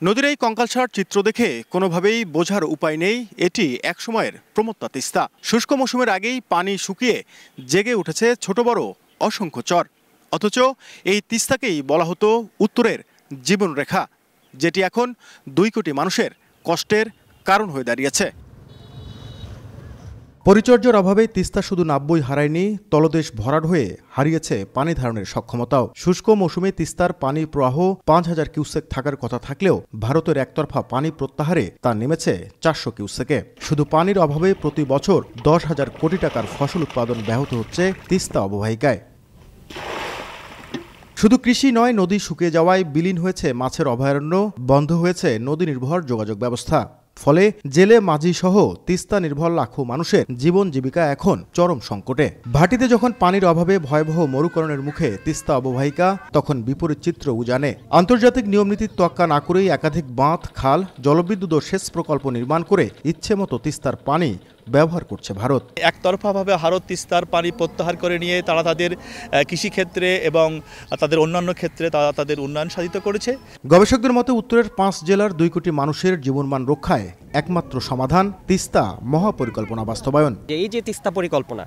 নদীর এই কঙ্কালসার চিত্র দেখে কোনোভাবেই বোঝার উপায় নেই এটি একসময়ের প্রমত্তা তিস্তা। শুষ্ক মৌসুমের আগেই পানি শুকিয়ে জেগে উঠেছে ছোট বড় অসংখ্য চর। অথচ এই তিস্তাকেই বলা হতো উত্তরের জীবনরেখা, যেটি এখন 2 কোটি মানুষের কষ্টের কারণ হয়ে দাঁড়িয়েছে। পরিচর্যার অভাবে তিস্তা শুধু নাব্যই হারায়নি, তলদেশ ভরাট হয়ে হারিয়েছে পানি ধারণের সক্ষমতাও। শুষ্ক মৌসুমে তিস্তার পানি প্রবাহ 5000 কিউসেক থাকার কথা থাকলেও ভারতের একতরফা পানি প্রত্যাহারে তা নেমেছে 400 কিউসেকে। শুধু পানির অভাবে প্রতি বছর 10,000 কোটি টাকার ফসল উৎপাদন ব্যাহত হচ্ছে তিস্তা অববাহিকায়। শুধু কৃষি নয়, নদী শুকিয়ে যাওয়ায় বিলীন হয়েছে মাছের অভয়ারণ্য, বন্ধ হয়েছে নদী নির্ভর যোগাযোগ ব্যবস্থা। ফলে জেলে মাঝি সহ তিস্তা নির্ভর লাখো মানুষের জীবন জীবিকা এখন চরম সংকটে। ভাটিতে যখন পানির অভাবে ভয়াবহ মরুকরণের মুখে তিস্তা অববাহিকা, তখন বিপরীত চিত্র উজানে। আন্তর্জাতিক নিয়মনীতির তোয়াক্কা না করেই একাধিক বাঁধ, খাল, জলবিদ্যুৎ ও সেচ প্রকল্প নির্মাণ করে ইচ্ছেমতো তিস্তার পানি ব্যবহার করছে ভারত। একতরফাভাবে ভারত তিস্তার পানি প্রত্যাহার করে নিয়ে তারা তাদের কৃষিক্ষেত্রে এবং তাদের অন্যান্য ক্ষেত্রে তারা তাদের উন্নয়ন সাধিত করেছে। গবেষকদের মতে উত্তরের 5 জেলার 2 কোটি মানুষের জীবনমান রক্ষায় একমাত্র সমাধান তিস্তা মহাপরিকল্পনা বাস্তবায়ন। এই যে তিস্তা পরিকল্পনা,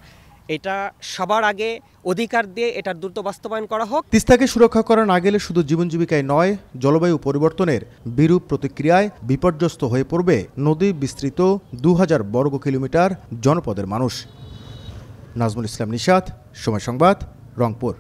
এটা সবার আগে অধিকার দিয়ে এটার দ্রুত বাস্তবায়ন করা হোক। তিস্তাকে সুরক্ষা করা না গেলে শুধু জীবন জীবিকায় নয়, জলবায়ু পরিবর্তনের বিরূপ প্রতিক্রিয়ায় বিপর্যস্ত হয়ে পড়বে নদী বিস্তৃত 2000 বর্গ কিলোমিটার জনপদের মানুষ। নাজমুল ইসলাম নিশাত, সময় সংবাদ, রংপুর।